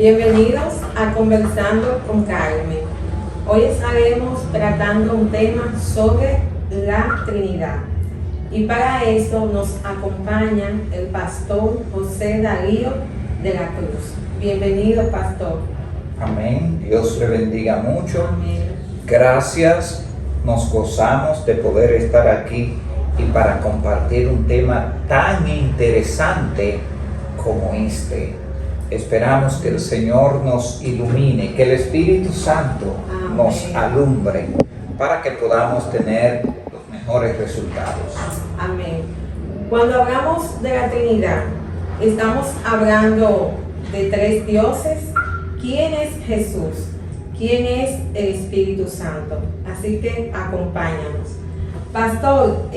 Bienvenidos a Conversando con Carmen. Hoy estaremos tratando un tema sobre la Trinidad. Y para eso nos acompaña el pastor José Darío de la Cruz. Bienvenido, pastor. Amén. Dios le bendiga mucho. Amén. Gracias. Nos gozamos de poder estar aquí y para compartir un tema tan interesante como este. Esperamos que el Señor nos ilumine, que el Espíritu Santo Amén. nos alumbre para que podamos tener los mejores resultados. Amén. Cuando hablamos de la Trinidad, estamos hablando de tres dioses. ¿Quién es Jesús? ¿Quién es el Espíritu Santo? Así que acompáñanos. Pastor,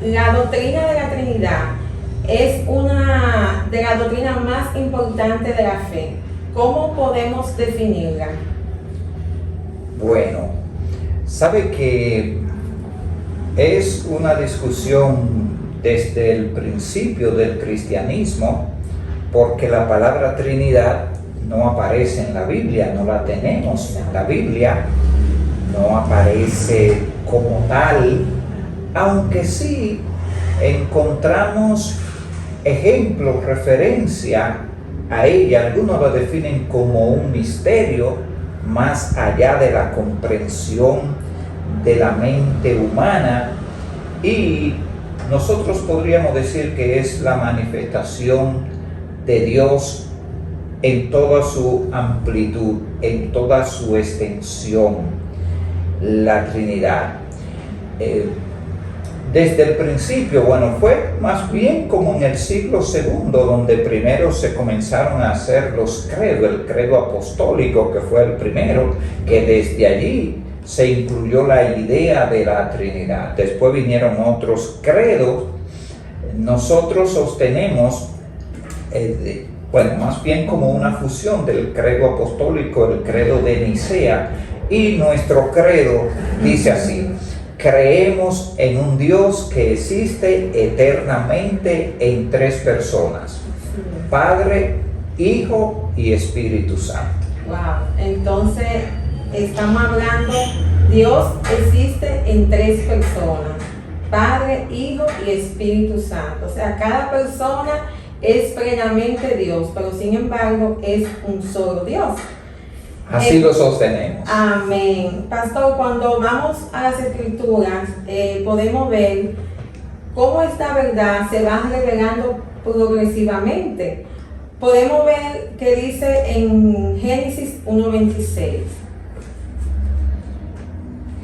la doctrina de la Trinidad es una de las doctrinas más importantes de la fe. ¿Cómo podemos definirla? Bueno, sabe que es una discusión desde el principio del cristianismo, porque la palabra Trinidad no aparece en la Biblia, no la tenemos en la Biblia, no aparece como tal, aunque sí encontramos ejemplos, referencia a ella. Algunos la definen como un misterio más allá de la comprensión de la mente humana, y nosotros podríamos decir que es la manifestación de Dios en toda su amplitud, en toda su extensión, la Trinidad. Desde el principio, bueno, fue más bien como en el siglo II, donde primero se comenzaron a hacer los credos, el credo apostólico, que fue el primero, que desde allí se incluyó la idea de la Trinidad. Después vinieron otros credos. Nosotros sostenemos, más bien como una fusión del credo apostólico, el credo de Nicea, y nuestro credo dice así: creemos en un Dios que existe eternamente en tres personas: Padre, Hijo y Espíritu Santo. Wow, entonces estamos hablando, Dios existe en tres personas: Padre, Hijo y Espíritu Santo. O sea, cada persona es plenamente Dios, pero sin embargo es un solo Dios. Así lo sostenemos. Amén. Pastor, cuando vamos a las Escrituras, podemos ver cómo esta verdad se va revelando progresivamente. Podemos ver que dice en Génesis 1:26.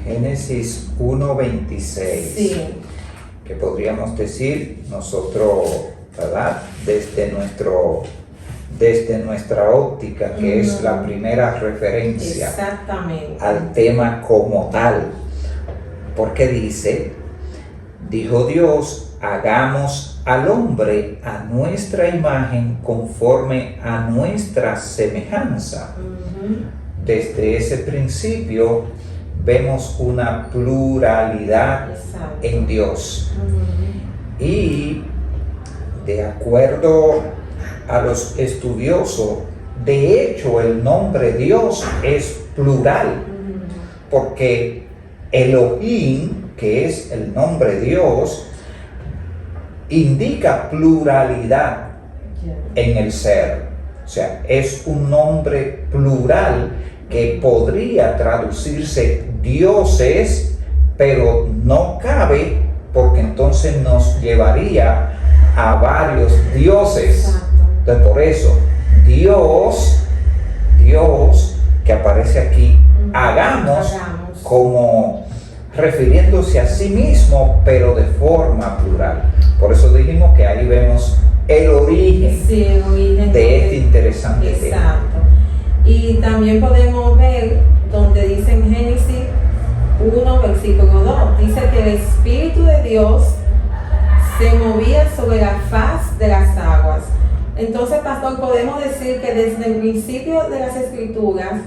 Génesis 1:26. Sí. Que podríamos decir nosotros, ¿verdad? Desde nuestra óptica, que es la primera referencia al tema como tal, porque dice: dijo Dios, hagamos al hombre a nuestra imagen, conforme a nuestra semejanza. Desde ese principio vemos una pluralidad en Dios. Y de acuerdo a los estudiosos, de hecho el nombre Dios es plural, porque Elohim, que es el nombre Dios, indica pluralidad en el ser. O sea, es un nombre plural que podría traducirse dioses, pero no cabe, porque entonces nos llevaría a varios dioses. Entonces, por eso, Dios que aparece aquí, hagamos, como refiriéndose a sí mismo, pero de forma plural. Por eso dijimos que ahí vemos el origen, de este interesante tema. Exacto. Y también podemos ver donde dice en Génesis 1, versículo 2, dice que el Espíritu de Dios se movía sobre la faz de las aguas. Entonces, pastor, podemos decir que desde el principio de las Escrituras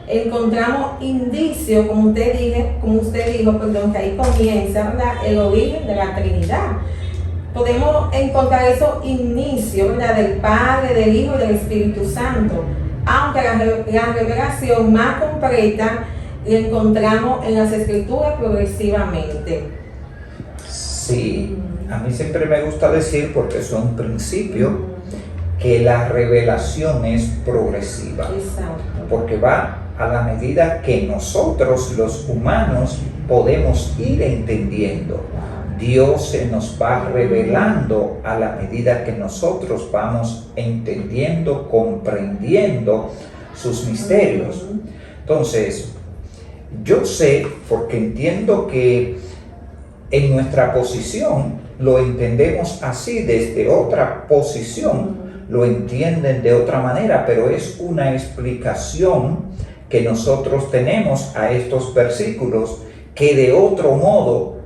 encontramos indicios, como usted dijo, que ahí comienza, ¿verdad?, el origen de la Trinidad. Podemos encontrar esos inicios, ¿verdad?, del Padre, del Hijo y del Espíritu Santo. aunque la revelación más completa la encontramos en las Escrituras progresivamente. Sí, a mí siempre me gusta decir, porque es un principio, que la revelación es progresiva. Exacto. Porque va a la medida que nosotros los humanos podemos ir entendiendo. Dios se nos va revelando a la medida que nosotros vamos entendiendo, comprendiendo sus misterios. Entonces, yo sé, porque entiendo que en nuestra posición lo entendemos así, desde otra posición lo entienden de otra manera, pero es una explicación que nosotros tenemos a estos versículos que de otro modo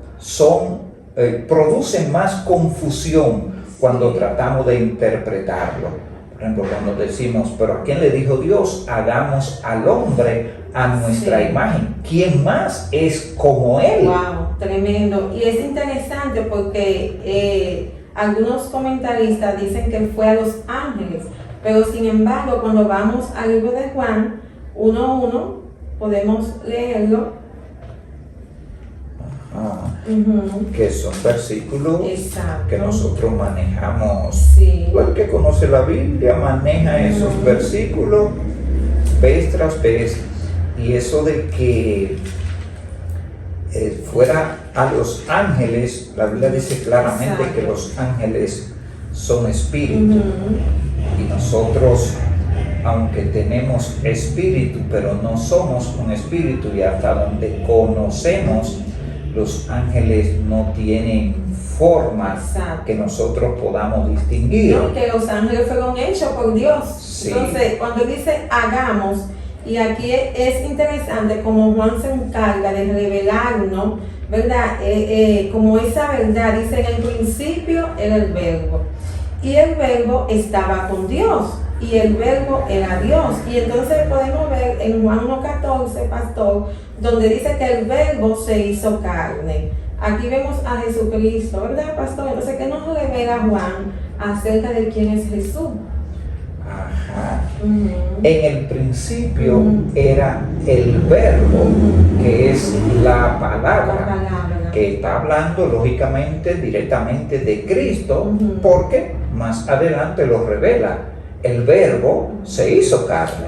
producen más confusión cuando tratamos de interpretarlo. Por ejemplo, cuando decimos, pero ¿a quién le dijo Dios? Hagamos al hombre a nuestra imagen. ¿Quién más es como él? Wow, tremendo. Y es interesante porque algunos comentaristas dicen que fue a los ángeles, pero sin embargo, cuando vamos al libro de Juan 1:1, podemos leerlo. Que son versículos que nosotros manejamos. Sí. El que conoce la Biblia maneja esos versículos vez tras vez. Y eso de que fuera a los ángeles, la Biblia dice claramente que los ángeles son espíritus. Y nosotros, aunque tenemos espíritu, pero no somos un espíritu, y hasta donde conocemos, los ángeles no tienen forma que nosotros podamos distinguir. No, que los ángeles fueron hechos por Dios. Sí. Entonces, cuando dice hagamos, y aquí es interesante como Juan se encarga de revelarnos, ¿verdad? Como esa verdad, dice en el principio era el verbo, y el verbo estaba con Dios, y el verbo era Dios. Y entonces podemos ver en Juan 1:14, pastor, donde dice que el verbo se hizo carne. Aquí vemos a Jesucristo, ¿verdad, pastor? Entonces, ¿qué nos revela Juan acerca de quién es Jesús? Ajá. En el principio era el verbo, que es la palabra, que está hablando lógicamente directamente de Cristo, porque más adelante lo revela. El verbo se hizo carne,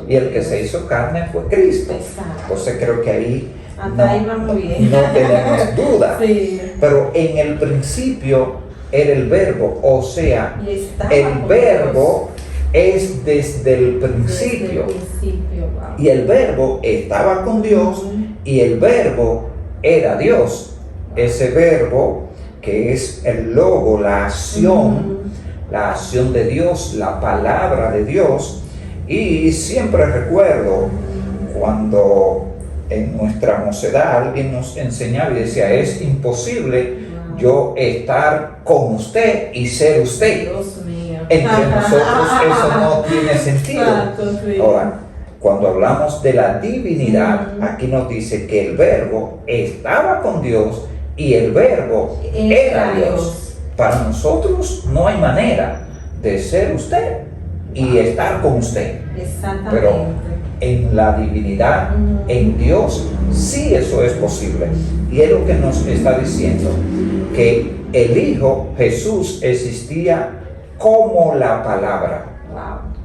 y el que se hizo carne fue Cristo. Entonces creo que ahí no tenemos duda. Sí. Pero en el principio era el verbo, o sea, el verbo es desde el principio. Y el verbo estaba con Dios, y el verbo era Dios. Ese verbo que es el logo, la acción de Dios, la palabra de Dios. Y siempre recuerdo cuando en nuestra mocedad alguien nos enseñaba y decía, es imposible yo estar con usted y ser usted. Dios mío. Entre nosotros eso no tiene sentido. Ahora, cuando hablamos de la divinidad, aquí nos dice que el verbo estaba con Dios y el verbo era Dios. Para nosotros no hay manera de ser usted y estar con usted. Exactamente. Pero en la divinidad, en Dios, sí eso es posible. Y es lo que nos está diciendo, que el Hijo Jesús existía como la palabra.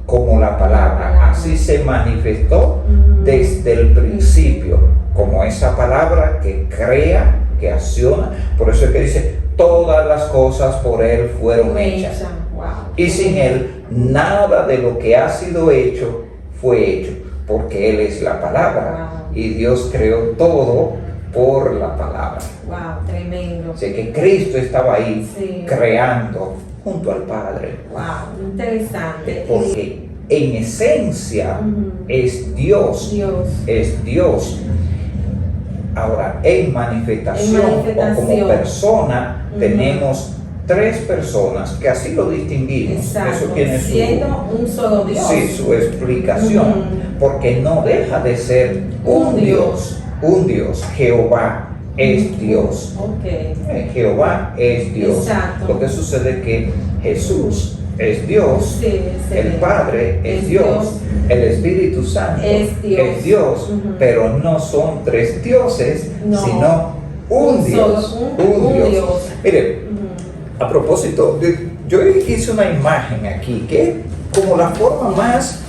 Como la palabra. Así se manifestó desde el principio, como esa palabra que crea, que acciona. Por eso es que dice, todas las cosas por Él fueron hechas. Y sin Él, nada de lo que ha sido hecho fue hecho, porque Él es la palabra. Y Dios creó todo por la palabra. Wow, tremendo. Así que Cristo estaba ahí creando junto al Padre. Wow, interesante. Porque en esencia es Dios. Es Dios. Ahora, en manifestación o como persona, tenemos tres personas que así lo distinguimos. Exacto. Eso tiene siendo un solo Dios. Sí, su explicación. Porque no deja de ser un Dios. Un Dios. Jehová es Dios. Okay. Jehová es Dios. Exacto. Lo que sucede es que Jesús es Dios, Sí, el Padre es Dios, el Espíritu Santo es Dios, pero no son tres dioses, no, sino un Dios, un Dios. Mire, a propósito, yo hice una imagen aquí que es como la forma más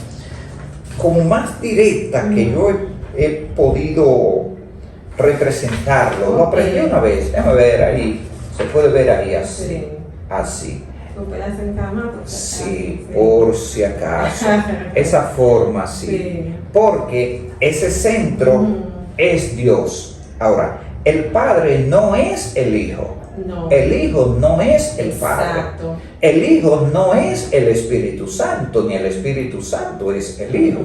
directa que yo he podido representarlo. Lo aprendí una vez, déjame ver ahí, se puede ver ahí así, así. ¿Lo puedes en cama? Sí, por si acaso, esa forma sí, porque ese centro es Dios. Ahora, el Padre no es el Hijo. No. El Hijo no es el Padre. Exacto. El Hijo no es el Espíritu Santo, ni el Espíritu Santo es el Hijo.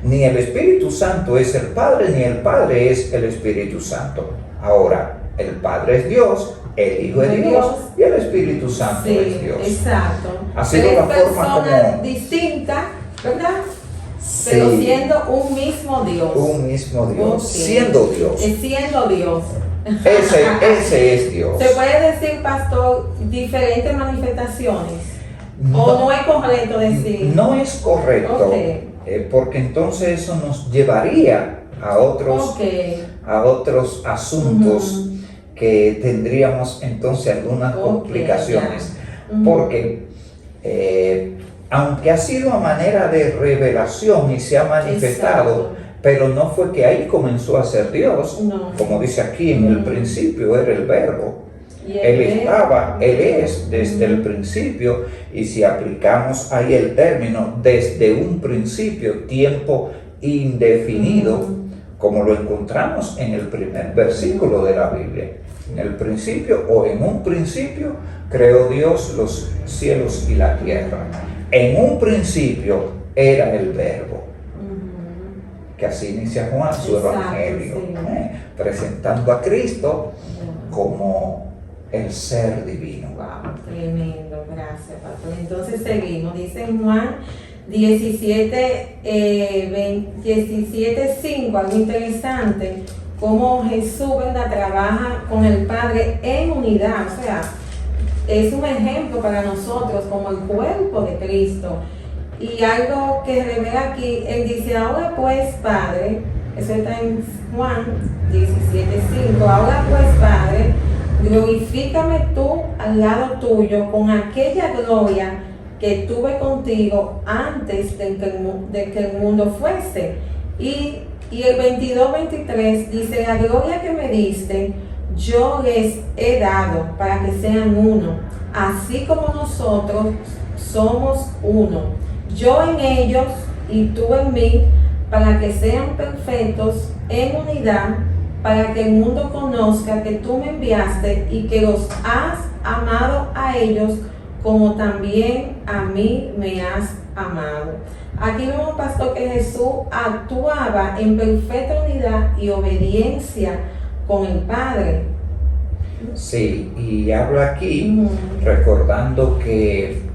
Ni el Espíritu Santo es el Padre, ni el Padre es el Espíritu Santo. Ahora, el Padre es Dios, el Hijo es Dios y el Espíritu Santo es Dios. Exacto. Ha sido la forma como distinta, ¿verdad? Sí, pero siendo un mismo Dios. Un mismo Dios, siendo Dios. Siendo Dios. Ese es Dios. ¿Se puede decir, pastor, diferentes manifestaciones? No, ¿O no es correcto decir? No es correcto, porque entonces eso nos llevaría a otros asuntos que tendríamos entonces algunas complicaciones. Porque aunque ha sido a manera de revelación y se ha manifestado, pero no fue que ahí comenzó a ser Dios, como dice aquí, en el principio era el Verbo. Él estaba, Él es desde el principio, y si aplicamos ahí el término desde un principio, tiempo indefinido, como lo encontramos en el primer versículo de la Biblia. En el principio, o en un principio, creó Dios los cielos y la tierra. En un principio era el Verbo. Que así inicia Juan su evangelio, presentando a Cristo como el ser divino. Wow, tremendo, gracias, pastor. Entonces seguimos, dice en Juan 17:5, algo interesante, cómo Jesús, ¿verdad?, trabaja con el Padre en unidad. O sea, es un ejemplo para nosotros como el cuerpo de Cristo. Y algo que revela aquí, él dice, ahora pues, Padre, eso está en Juan 17:5, ahora pues, Padre, glorifícame tú al lado tuyo con aquella gloria que tuve contigo antes de que el mundo fuese. Y el 22-23 dice, la gloria que me diste, yo les he dado para que sean uno, así como nosotros somos uno. Yo en ellos y tú en mí, para que sean perfectos en unidad, para que el mundo conozca que tú me enviaste y que los has amado a ellos como también a mí me has amado. Aquí vemos, pastor, que Jesús actuaba en perfecta unidad y obediencia con el Padre. Sí, y hablo aquí recordando que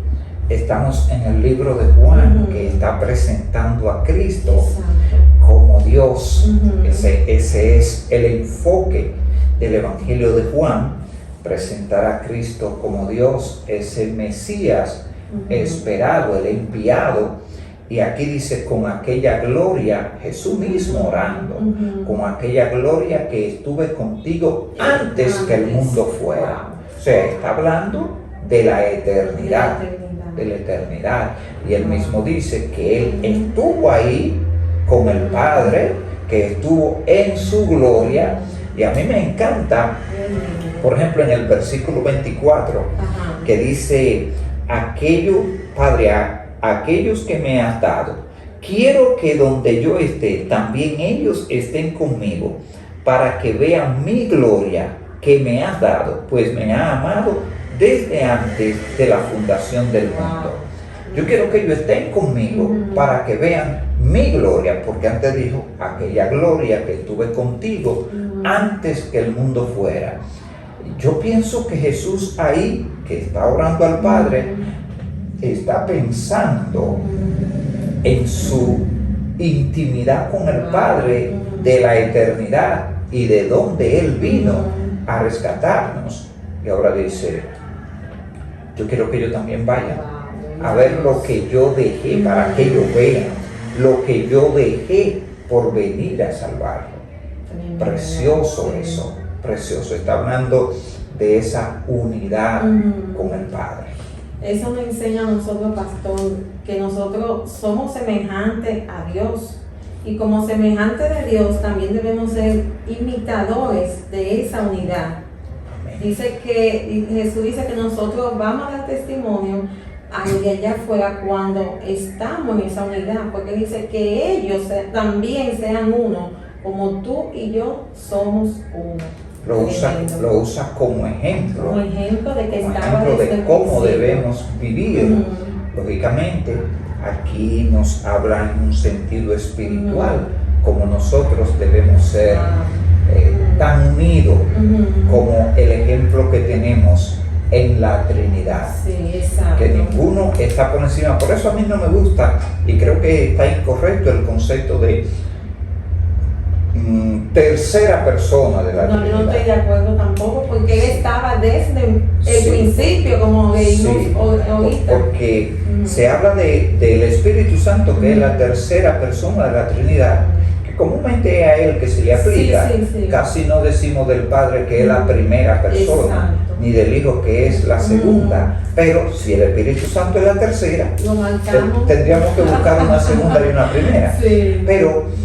estamos en el libro de Juan, que está presentando a Cristo como Dios. Ese es el enfoque del Evangelio de Juan, presentar a Cristo como Dios, ese Mesías esperado, el enviado. Y aquí dice, con aquella gloria, Jesús mismo orando, con aquella gloria que estuve contigo antes que el mundo fuera. O sea, está hablando de la eternidad. De la eternidad, y él mismo dice que él estuvo ahí con el Padre, que estuvo en su gloria. Y a mí me encanta, por ejemplo, en el versículo 24, que dice, Padre, aquellos que me has dado, quiero que donde yo esté, también ellos estén conmigo, para que vean mi gloria que me has dado, pues me ha amado desde antes de la fundación del mundo. Yo quiero que ellos estén conmigo para que vean mi gloria, porque antes dijo, aquella gloria que estuve contigo antes que el mundo fuera. Yo pienso que Jesús ahí, que está orando al Padre, está pensando en su intimidad con el Padre de la eternidad y de donde Él vino a rescatarnos. Y ahora dice, yo quiero que ellos también vayan a ver lo que yo dejé para que ellos vean, lo que yo dejé por venir a salvarlo. Precioso eso, precioso. Está hablando de esa unidad con el Padre. Eso nos enseña a nosotros, pastor, que nosotros somos semejantes a Dios. Y como semejantes de Dios también debemos ser imitadores de esa unidad. Dice que Jesús dice que nosotros vamos a dar testimonio de allá afuera cuando estamos en esa unidad, porque dice que ellos también sean uno, como tú y yo somos uno. Lo usa como ejemplo. Como ejemplo de que como estaba ejemplo desde de el cómo principio. debemos vivir. Lógicamente, aquí nos habla en un sentido espiritual, como nosotros debemos ser tan unidos como el ejemplo que tenemos en la Trinidad. Sí, exacto. Que ninguno está por encima. Por eso a mí no me gusta, y creo que está incorrecto el concepto de tercera persona de la Trinidad. No estoy de acuerdo tampoco, porque él estaba desde el principio, como leímos ahorita. Porque se habla del Espíritu Santo, que es la tercera persona de la Trinidad, que comúnmente a él que se le aplica. Sí. Casi no decimos del Padre que es la primera persona, Exacto. ni del Hijo que es la segunda. Pero si el Espíritu Santo es la tercera, Lo marcamos. tendríamos que buscar una segunda y una primera. Sí. Pero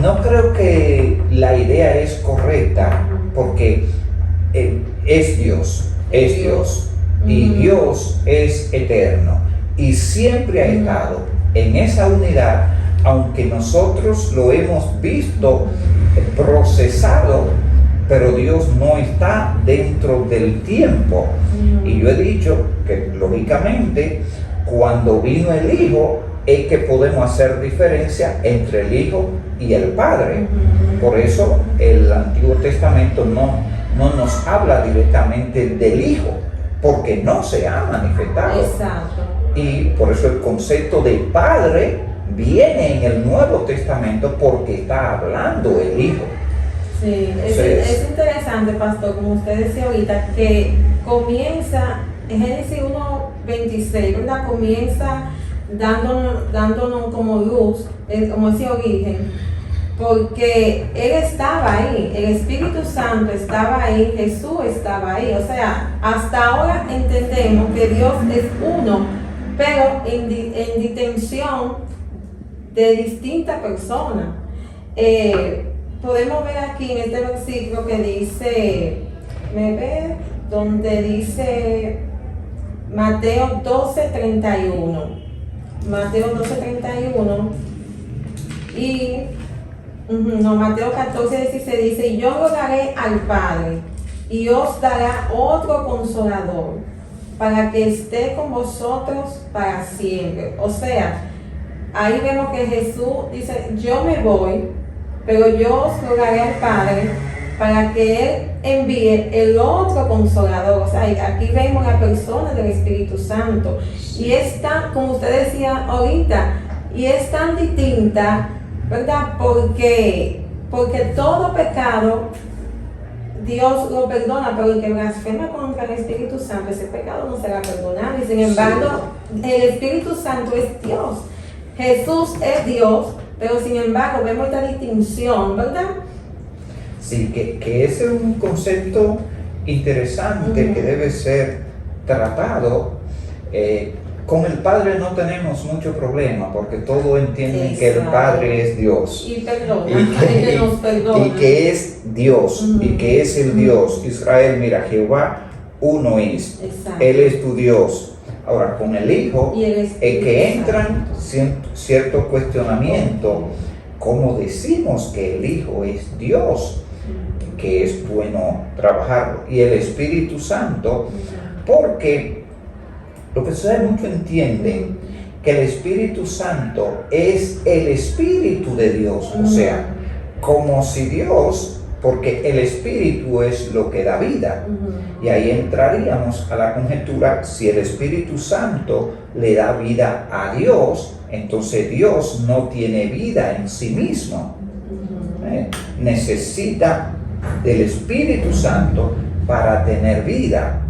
no creo que la idea es correcta, porque es Dios, y Dios es eterno y siempre ha estado en esa unidad, aunque nosotros lo hemos visto procesado, pero Dios no está dentro del tiempo. Y yo he dicho que lógicamente cuando vino el Hijo es que podemos hacer diferencia entre el Hijo y el Padre. Por eso el Antiguo Testamento no nos habla directamente del Hijo, porque no se ha manifestado. Exacto. Y por eso el concepto de Padre viene en el Nuevo Testamento, porque está hablando el Hijo. Sí, Entonces, es interesante, pastor, como usted decía ahorita, que comienza en Génesis 1:26, ¿verdad? Comienza dándonos como luz, como ese origen, porque Él estaba ahí, el Espíritu Santo estaba ahí, Jesús estaba ahí. O sea, hasta ahora entendemos que Dios es uno, pero en distinción de distintas personas. Podemos ver aquí en este versículo que dice, donde dice Mateo 12:31. Mateo 12:31 y Mateo 14:16 dice: y yo rogaré al Padre y os dará otro consolador para que esté con vosotros para siempre. O sea, ahí vemos que Jesús dice: yo me voy, pero yo os rogaré al Padre para que Él envíe el otro consolador. O sea, aquí vemos la persona del Espíritu Santo. Y es tan, como usted decía ahorita, y es tan distinta, ¿verdad? Porque todo pecado Dios lo perdona, pero el que blasfema contra el Espíritu Santo, ese pecado no será perdonado. Y sin embargo, el Espíritu Santo es Dios. Jesús es Dios, pero sin embargo vemos esta distinción, ¿verdad? Sí, que ese es un concepto interesante que debe ser tratado. Con el Padre no tenemos mucho problema, porque todos entienden que el Padre es Dios. Y perdona, que nos perdona. Y que es Dios, y que es el Dios. Israel, mira, Jehová uno es. Exacto. Él es tu Dios. Ahora, con el Hijo, es que entran cierto cuestionamiento. ¿Cómo decimos que el Hijo es Dios? Que es bueno trabajarlo. Y el Espíritu Santo, porque lo que sucede, muchos entienden que el Espíritu Santo es el Espíritu de Dios. O sea, como si Dios, porque el Espíritu es lo que da vida. Y ahí entraríamos a la conjetura: si el Espíritu Santo le da vida a Dios, entonces Dios no tiene vida en sí mismo. Necesita del Espíritu Santo para tener vida.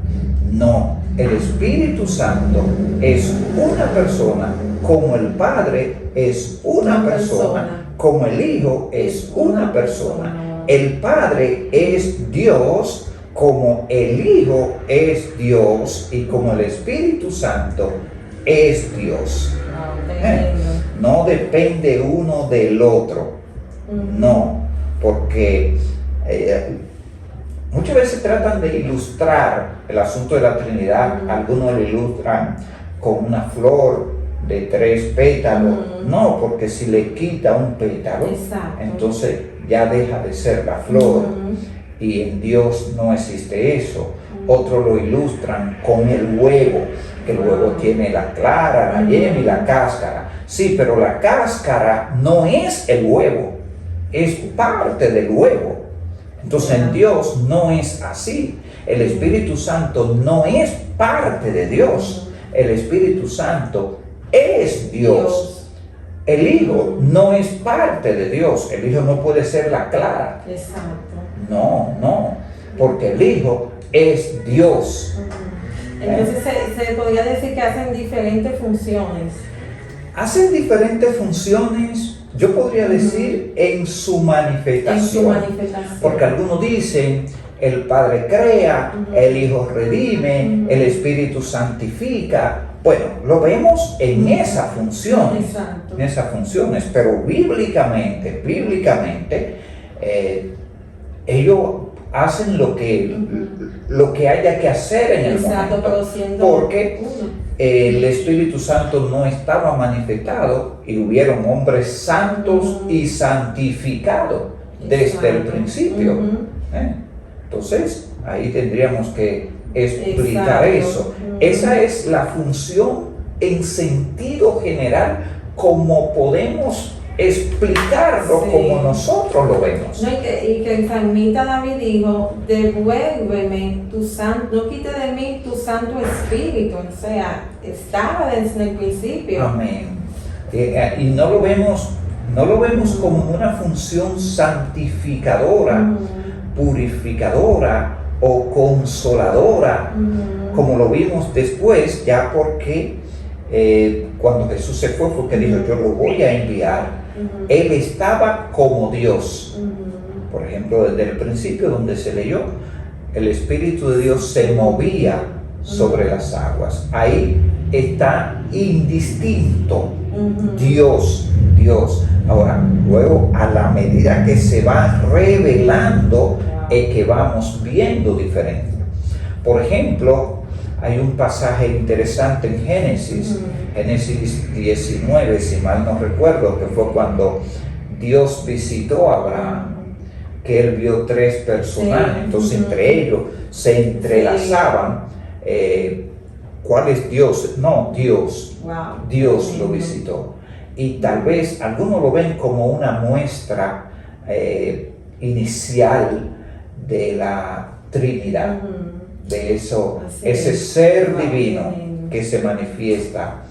No, el Espíritu Santo es una persona, como el Padre es una persona, como el Hijo es una persona. El Padre es Dios, como el Hijo es Dios y como el Espíritu Santo es Dios. No depende uno del otro. No, porque muchas veces tratan de ilustrar el asunto de la Trinidad. Algunos lo ilustran con una flor de 3 pétalos. No, porque si le quita un pétalo, entonces ya deja de ser la flor. Y en Dios no existe eso. Otros lo ilustran con el huevo, que el huevo tiene la clara, la yema y la cáscara. Sí, pero la cáscara no es el huevo, es parte del huevo. Entonces en Dios no es así. El Espíritu Santo no es parte de Dios. El Espíritu Santo es Dios. El Hijo no es parte de Dios. El Hijo no puede ser la clara. No, porque el Hijo es Dios. Entonces se podría decir que hacen diferentes funciones. Hacen diferentes funciones, yo podría decir, en su manifestación. Porque algunos dicen, el Padre crea, el Hijo redime, el Espíritu santifica. Bueno, lo vemos en esas funciones. En esas funciones, pero bíblicamente, ellos hacen lo que haya que hacer en el momento, porque el Espíritu Santo no estaba manifestado y hubieron hombres santos y santificados desde el principio. Entonces, ahí tendríamos que explicar eso. Esa es la función en sentido general, como podemos explicarlo como nosotros lo vemos. No, y que el salmista David dijo, devuélveme tu santo, no quite de mí tu Santo Espíritu. O sea, estaba desde el principio. Amén. Y no lo vemos como una función santificadora, purificadora o consoladora, como lo vimos después, ya porque cuando Jesús se fue, porque dijo, yo lo voy a enviar. Él estaba como Dios. Por ejemplo, desde el principio donde se leyó, el Espíritu de Dios se movía sobre las aguas. Ahí está indistinto Dios. Ahora, luego, a la medida que se va revelando, es que vamos viendo diferente. Por ejemplo, hay un pasaje interesante en Génesis 19, si mal no recuerdo, que fue cuando Dios visitó a Abraham, que él vio 3 personajes, entonces entre ellos se entrelazaban. ¿Cuál es Dios? No, Dios. Dios lo visitó. Y tal vez algunos lo ven como una muestra inicial de la Trinidad, de eso, ese ser divino que se manifiesta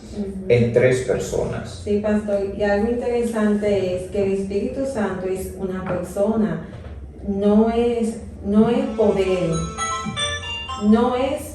en 3 personas. Sí, pastor, y algo interesante es que el Espíritu Santo es una persona, no es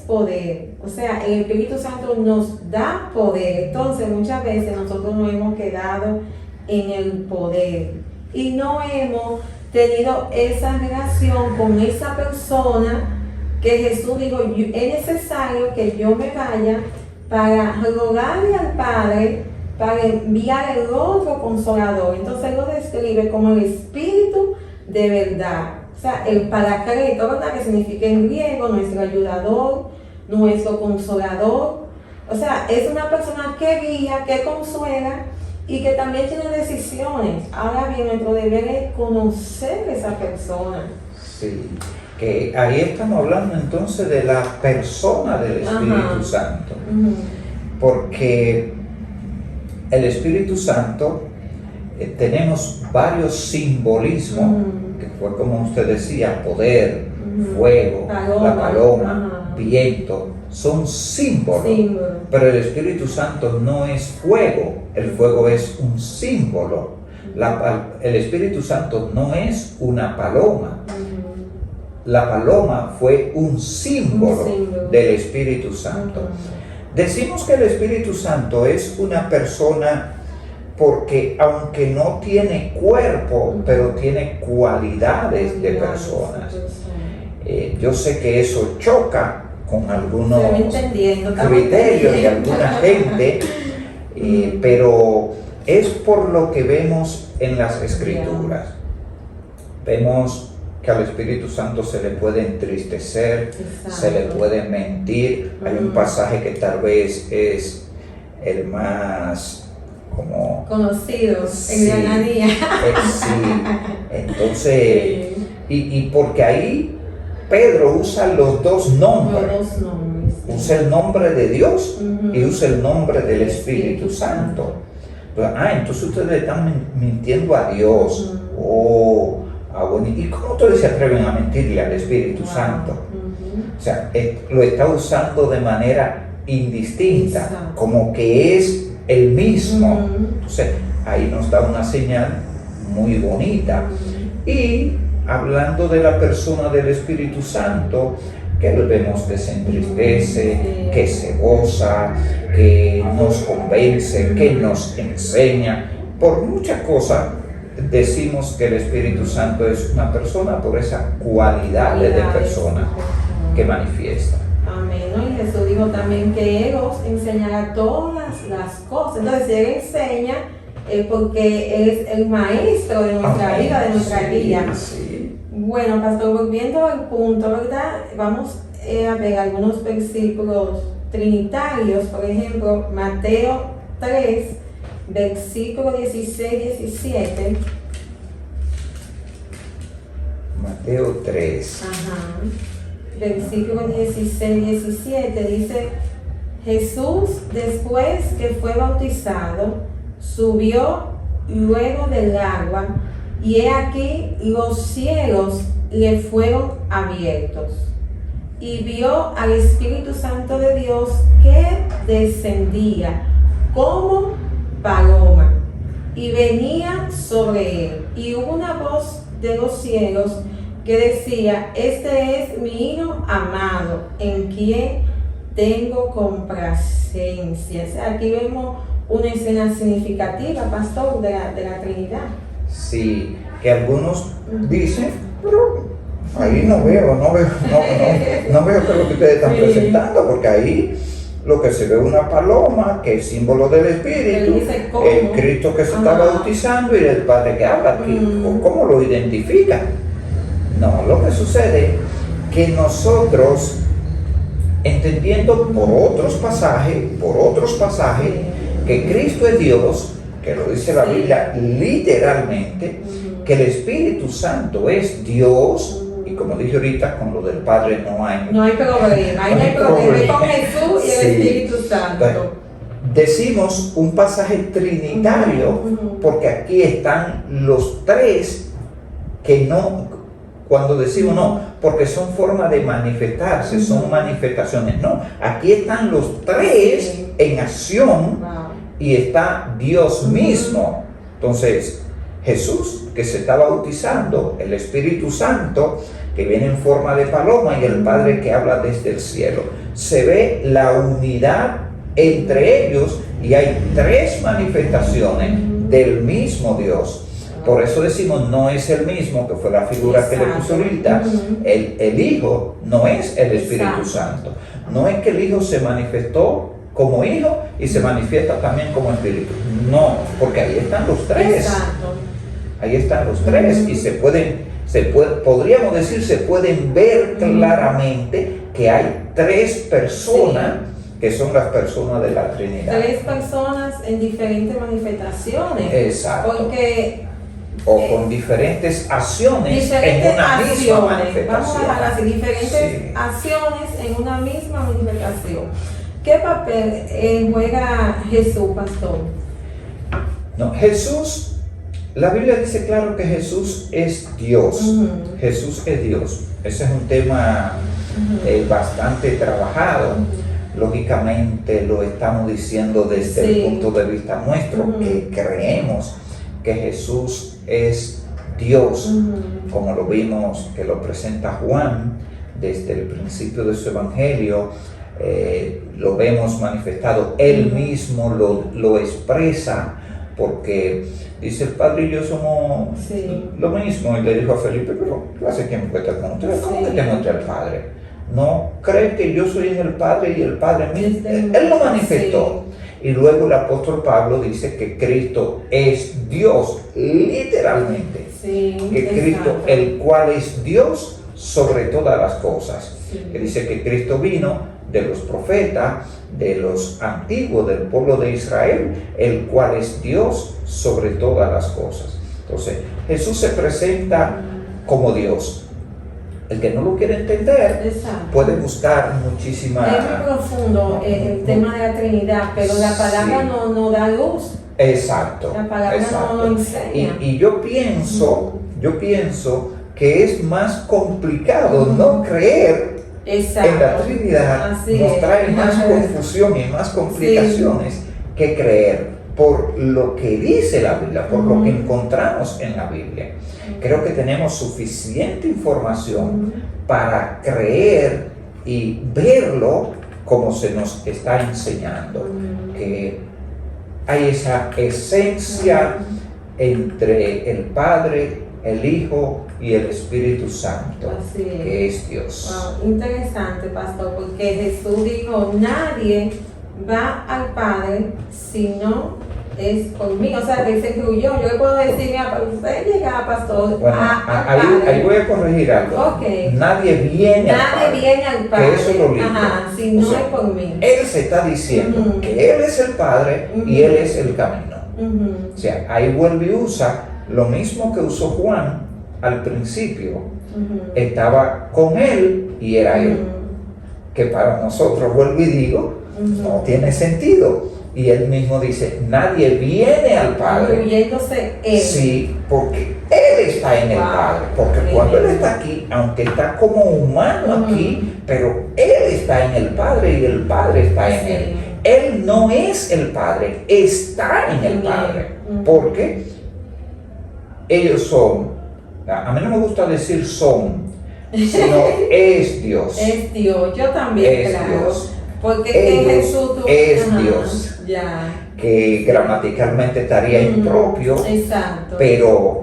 poder, o sea, el Espíritu Santo nos da poder. Entonces muchas veces nosotros nos hemos quedado en el poder y no hemos tenido esa relación con esa persona que Jesús dijo, es necesario que yo me vaya para rogarle al Padre para enviar el otro consolador. Entonces lo describe como el Espíritu de verdad. O sea, el Paracleto, ¿verdad? Que significa en griego, nuestro ayudador, nuestro consolador. O sea, es una persona que guía, que consuela y que también tiene decisiones. Ahora bien, nuestro deber es conocer a esa persona. Sí, que ahí estamos hablando entonces de la persona del Espíritu Santo. Porque el Espíritu Santo, tenemos varios simbolismos, que fue como usted decía, poder, fuego, la paloma, viento, son símbolos. Pero el Espíritu Santo no es fuego, el fuego es un símbolo. El Espíritu Santo no es una paloma. la paloma fue un símbolo del Espíritu Santo. Decimos que el Espíritu Santo es una persona porque aunque no tiene cuerpo, pero tiene cualidades de personas. Yo sé que eso choca con algunos criterios de alguna gente, pero es por lo que vemos en las Escrituras. Vemos que al Espíritu Santo se le puede entristecer, se le puede mentir. Hay un pasaje que tal vez es el más como conocido, sí, en la niña. Sí, entonces, y porque ahí Pedro usa los dos nombres. Usa el nombre de Dios y usa el nombre del Espíritu Santo. Entonces ustedes están mintiendo a Dios. Bueno, ¿y cómo ustedes se atreven a mentirle al Espíritu Santo? O sea, lo está usando de manera indistinta, como que es el mismo. Entonces, ahí nos da una señal muy bonita. Y hablando de la persona del Espíritu Santo, que lo vemos que se entristece, que se goza, que nos convence, que nos enseña. Por muchas cosas decimos que el Espíritu Santo es una persona por esas cualidades de persona que manifiesta. Amén. Y Jesús dijo también que Él os enseñará todas las cosas. Entonces, si Él enseña, es porque Él es el maestro de nuestra vida, de nuestra vida. Sí. Bueno, pastor, volviendo al punto, ¿verdad? Vamos a ver algunos versículos trinitarios. Por ejemplo, Mateo 3, versículo 16-17. Mateo 3. Versículo 16-17 dice: Jesús, después que fue bautizado, subió luego del agua, y he aquí los cielos le fueron abiertos, y vio al Espíritu Santo de Dios que descendía como paloma y venía sobre él, y hubo una voz de los cielos que decía: este es mi Hijo amado, en quien tengo complacencia. O sea, aquí vemos una escena significativa, pastor, de la Trinidad. Sí, que algunos dicen, pero ahí no veo que es lo que ustedes están presentando, porque ahí lo que se ve es una paloma, que es símbolo del Espíritu, el Cristo que se está bautizando y el Padre que habla aquí. ¿Cómo lo identifican? No, lo que sucede que nosotros, entendiendo por otros pasajes, que Cristo es Dios, que lo dice la Biblia literalmente, que el Espíritu Santo es Dios, y como dije ahorita, con lo del Padre no hay problema, hay problema con Jesús y el Espíritu Santo. Entonces, decimos un pasaje trinitario porque aquí están los tres que no, cuando decimos no, porque son formas de manifestarse, son manifestaciones, no, aquí están los tres en acción y está Dios mismo. Entonces, Jesús que se está bautizando, el Espíritu Santo que viene en forma de paloma y el Padre que habla desde el cielo. Se ve la unidad entre ellos y hay tres manifestaciones del mismo Dios. Por eso decimos no es el mismo, que fue la figura que le puso ahorita. El Hijo no es el Espíritu Santo. No es que el Hijo se manifestó como Hijo y se manifiesta también como Espíritu. No, porque ahí están los tres. Ahí están los tres y podríamos decir, se pueden ver claramente que hay tres personas que son las personas de la Trinidad. Tres personas en diferentes manifestaciones. Exacto. Porque o con diferentes acciones en una misma manifestación. Vamos a dejar así, diferentes acciones en una misma manifestación. ¿Qué papel juega Jesús, pastor? No, Jesús, la Biblia dice claro que Jesús es Dios. Jesús es Dios. Ese es un tema bastante trabajado. Lógicamente lo estamos diciendo desde el punto de vista nuestro, que creemos que Jesús es Dios, como lo vimos que lo presenta Juan desde el principio de su evangelio. Lo vemos manifestado, él mismo lo expresa, porque dice: el Padre y yo somos lo mismo. Y le dijo a Felipe: pero ¿qué hace que me cuesta con ustedes? ¿Cómo que te muestra el Padre? ¿No cree que yo soy en el Padre y el Padre en mí? Él lo manifestó. Y luego el apóstol Pablo dice que Cristo es Dios, literalmente. Que Cristo, el cual es Dios sobre todas las cosas. Que dice que Cristo vino de los profetas, de los antiguos, del pueblo de Israel, el cual es Dios sobre todas las cosas. Entonces, Jesús se presenta como Dios. El que no lo quiere entender puede buscar muchísimas... Es muy profundo el tema de la Trinidad, pero la palabra no da luz. Exacto. La palabra no enseña. Y yo pienso que es más complicado no creer en la Trinidad. Nos trae más confusión y más complicaciones que creer por lo que dice la Biblia, por lo que encontramos en la Biblia. Creo que tenemos suficiente información para creer y verlo como se nos está enseñando, que hay esa esencia entre el Padre, el Hijo y el Espíritu Santo, que es Dios. Wow, interesante, pastor, porque Jesús dijo: nadie va al Padre si no es conmigo. O sea, que se incluyó. Yo le puedo decir: mira, usted llega, pastor. Bueno, ahí voy a corregir algo. Nadie viene al Padre. Que eso es lo lindo. Si no es por mí. Él se está diciendo que Él es el Padre y Él es el camino. O sea, ahí vuelve y usa lo mismo que usó Juan al principio. Estaba con Él y era Él. Que para nosotros, vuelvo y digo, no tiene sentido. Y él mismo dice: nadie viene al Padre. Incluyéndose él. Sí, porque Él está en el Padre. Porque cuando Él está aquí, aunque está como humano aquí, pero Él está en el Padre y el Padre está en Él. Él no es el Padre, está en el Padre. Porque ellos son, a mí no me gusta decir son, sino es Dios. Es Dios, yo también, es Dios. Porque Jesús es Dios. Que gramaticalmente estaría impropio, pero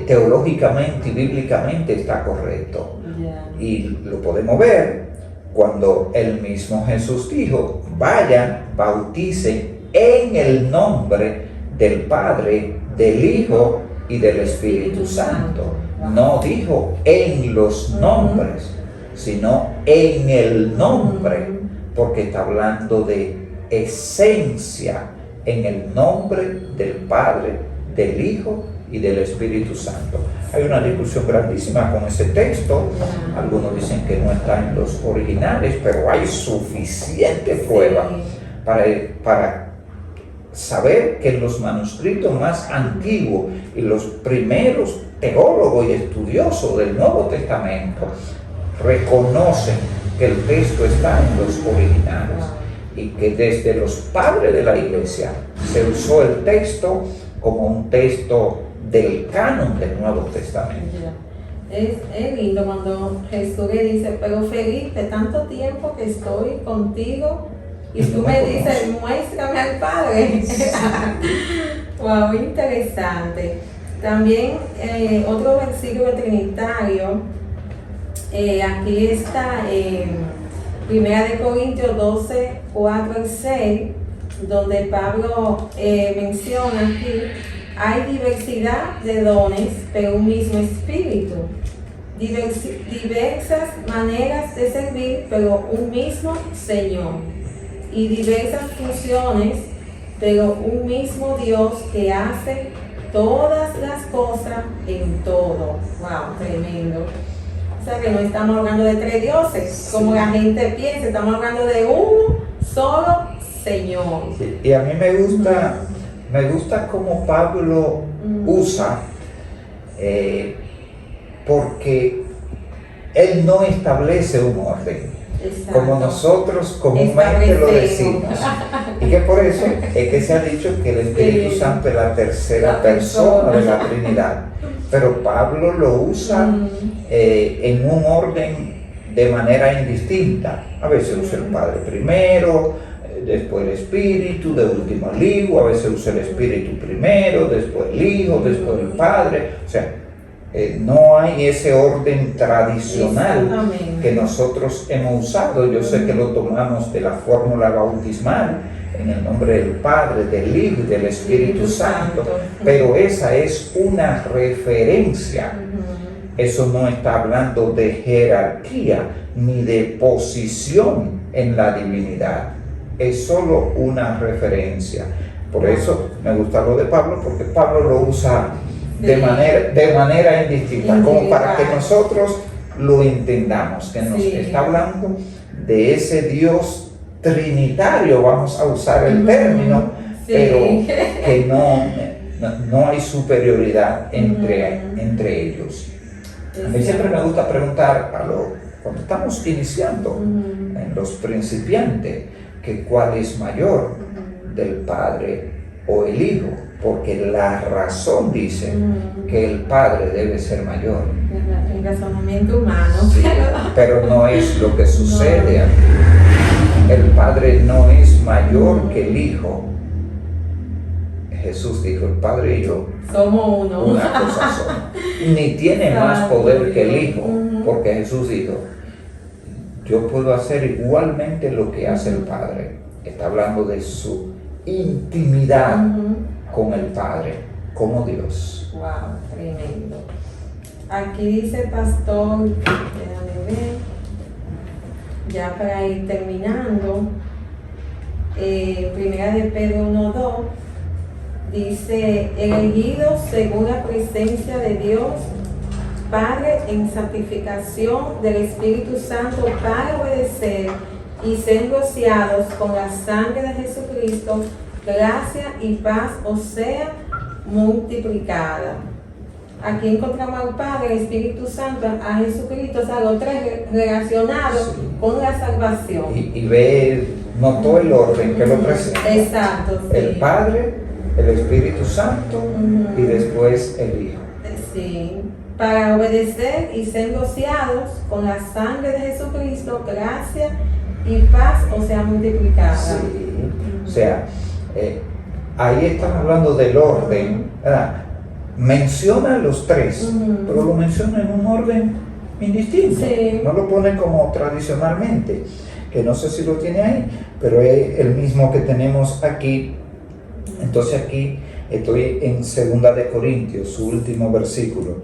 teológicamente y bíblicamente está correcto. Y lo podemos ver cuando el mismo Jesús dijo: vayan, bauticen en el nombre del Padre, del Hijo y del Espíritu Santo. No dijo en los nombres, sino en el nombre, porque está hablando de esencia, en el nombre del Padre, del Hijo y del Espíritu Santo. Hay una discusión grandísima con ese texto. Algunos dicen que no está en los originales, pero hay suficiente prueba para saber que en los manuscritos más antiguos y los primeros teólogos y estudiosos del Nuevo Testamento reconocen que el texto está en los originales. Y que desde los padres de la iglesia se usó el texto como un texto del canon del Nuevo Testamento. Es lindo cuando Jesús le dice: pero Felipe, tanto tiempo que estoy contigo y tú me dices: muéstrame al Padre. Wow, interesante. También otro versículo trinitario, aquí está Primera de Corintios 12, 4 al 6, donde Pablo menciona aquí: hay diversidad de dones, pero un mismo espíritu. Diversas maneras de servir, pero un mismo Señor. Y diversas funciones, pero un mismo Dios que hace todas las cosas en todo. Wow, tremendo. O sea que no estamos hablando de tres dioses, como la gente piensa, estamos hablando de un solo Señor. Sí, y a mí me gusta cómo Pablo usa, porque él no establece un orden. Exacto. Como nosotros comúnmente lo decimos. Y que por eso es que se ha dicho que el Espíritu Santo es la tercera persona de la Trinidad. pero Pablo lo usa en un orden de manera indistinta. A veces usa el Padre primero, después el Espíritu, de último el Hijo, a veces usa el Espíritu primero, después el Hijo, después el Padre. O sea, no hay ese orden tradicional que nosotros hemos usado. Yo sé que lo tomamos de la fórmula bautismal, en el nombre del Padre, del Hijo y del Espíritu Santo, pero esa es una referencia. Eso no está hablando de jerarquía ni de posición en la divinidad. Es solo una referencia. Por eso me gusta lo de Pablo, porque Pablo lo usa de manera indistinta, como para que nosotros lo entendamos, que nos está hablando de ese Dios trinitario, vamos a usar el término, pero que no hay superioridad entre ellos. A mí siempre me gusta preguntar cuando estamos iniciando en los principiantes, que cuál es mayor, del Padre o el Hijo, porque la razón dice que el Padre debe ser mayor. El razonamiento humano. Sí, pero no es lo que sucede aquí. El Padre no es mayor que el Hijo. Jesús dijo, el Padre y yo somos uno. Una cosa somos. Ni tiene más poder que el Hijo, porque Jesús dijo, yo puedo hacer igualmente lo que hace el Padre. Está hablando de su intimidad con el Padre, como Dios. Wow, tremendo. Aquí dice el pastor, déjame ver, ya para ir terminando, primera de Pedro 1:2, dice, elegidos según la presencia de Dios, Padre, en santificación del Espíritu Santo para obedecer y ser rociados con la sangre de Jesucristo, gracia y paz os sea multiplicada. Aquí encontramos al Padre, el Espíritu Santo, a Jesucristo, o sea, los tres relacionados con la salvación. Y ve, notó el orden que lo presenta. Exacto, sí. El Padre, el Espíritu Santo y después el Hijo. Sí, para obedecer y ser rociados con la sangre de Jesucristo, gracia y paz, o sea, multiplicada. Sí. O sea, ahí están hablando del orden, ¿verdad? Menciona los tres, pero lo menciona en un orden indistinto. Sí. No lo pone como tradicionalmente, que no sé si lo tiene ahí, pero es el mismo que tenemos aquí. Entonces aquí estoy en 2 de Corintios, su último versículo,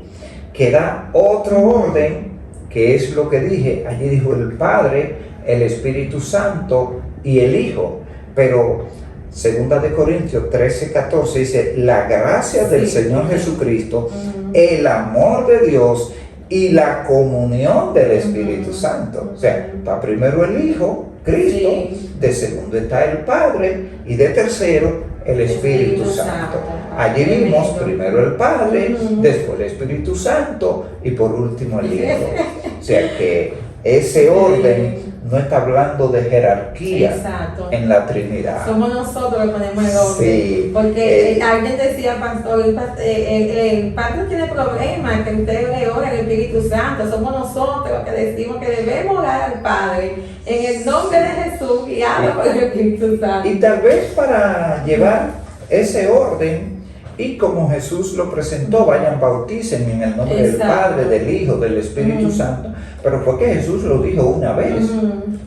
que da otro orden, que es lo que dije. Allí dijo el Padre, el Espíritu Santo y el Hijo, pero 2 de Corintios 13:14 dice, la gracia del Señor Jesucristo, el amor de Dios y la comunión del Espíritu Santo. O sea, está primero el Hijo, Cristo, de segundo está el Padre y de tercero el Espíritu Santo. Allí vimos primero el Padre, después el Espíritu Santo y por último el Hijo. O sea que ese orden no está hablando de jerarquía en la Trinidad. Somos nosotros que ponemos el orden. Sí, porque alguien decía, pastor, el pastor tiene problemas, que usted le ora al Espíritu Santo. Somos nosotros que decimos que debemos orar al Padre en el nombre de Jesús, guiado por el Espíritu Santo. Y tal vez para llevar ese orden, y como Jesús lo presentó, vayan, bauticen en el nombre del Padre, del Hijo, del Espíritu Santo. Pero fue que Jesús lo dijo una vez.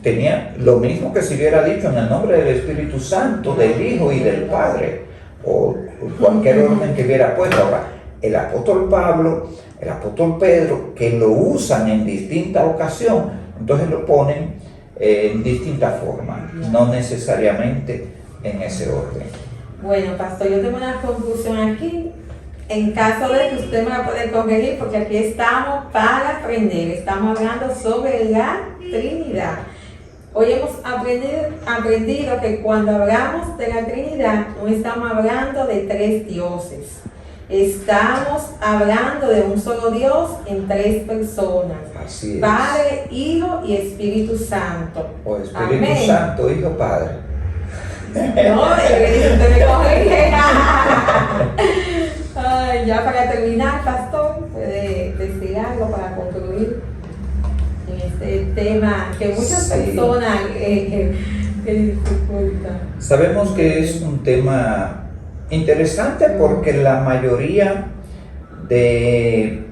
Tenía lo mismo que si hubiera dicho en el nombre del Espíritu Santo, del Hijo y del Padre, o cualquier orden que hubiera puesto. Ahora, el apóstol Pablo, el apóstol Pedro, que lo usan en distinta ocasión, entonces lo ponen en distinta forma, no necesariamente en ese orden. Bueno, pastor, yo tengo una conclusión aquí. En caso de que usted me la puede corregir, porque aquí estamos para aprender. Estamos hablando sobre la Trinidad. Hoy hemos aprendido que cuando hablamos de la Trinidad, no estamos hablando de tres dioses. Estamos hablando de un solo Dios en tres personas. Así es. Padre, Hijo y Espíritu Santo. O Espíritu Santo, Hijo, Padre. No, usted me corrige. Ay, ya para terminar, pastor, algo para concluir en este tema que muchas Sí. personas dificultan? Sabemos que es un tema interesante porque la mayoría de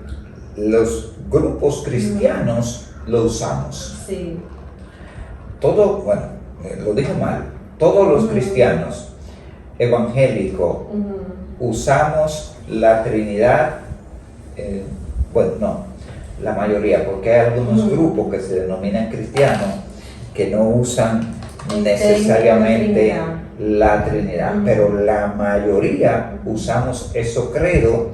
los grupos cristianos lo usamos. Sí. Lo dije mal, todos los cristianos evangélicos usamos la Trinidad, la mayoría, porque hay algunos grupos que se denominan cristianos que no usan necesariamente la Trinidad, pero la mayoría usamos esos credos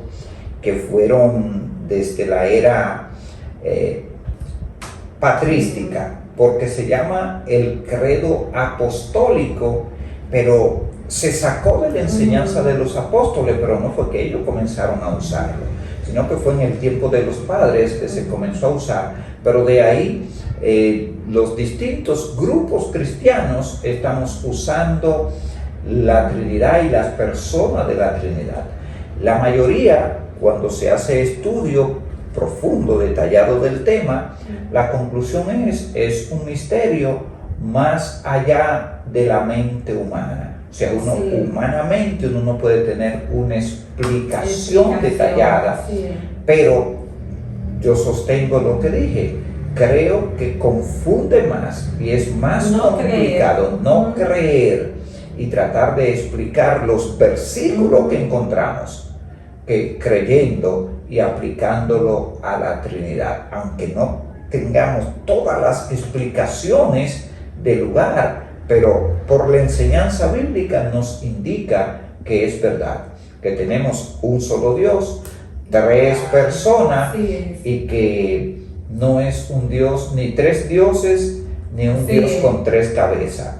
que fueron desde la era patrística, porque se llama el credo apostólico, pero se sacó de la enseñanza de los apóstoles, pero no fue que ellos comenzaron a usarlo, sino que fue en el tiempo de los padres que se comenzó a usar, pero de ahí los distintos grupos cristianos estamos usando la Trinidad y las personas de la Trinidad. La mayoría, cuando se hace estudio profundo, detallado del tema, la conclusión es un misterio más allá de la mente humana. O sea, humanamente uno no puede tener una explicación detallada, pero yo sostengo lo que dije. Creo que confunde más y es más complicado no creer y tratar de explicar los versículos que encontramos que creyendo y aplicándolo a la Trinidad, aunque no tengamos todas las explicaciones del lugar, pero por la enseñanza bíblica nos indica que es verdad, que tenemos un solo Dios, tres personas y que no es un Dios ni tres dioses ni un Dios con tres cabezas.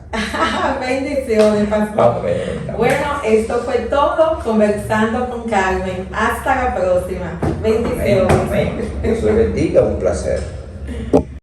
Bendiciones, pastor. Amén. Bueno, esto fue todo conversando con Carmen. Hasta la próxima. Bendiciones. Amén. Dios le bendiga, un placer.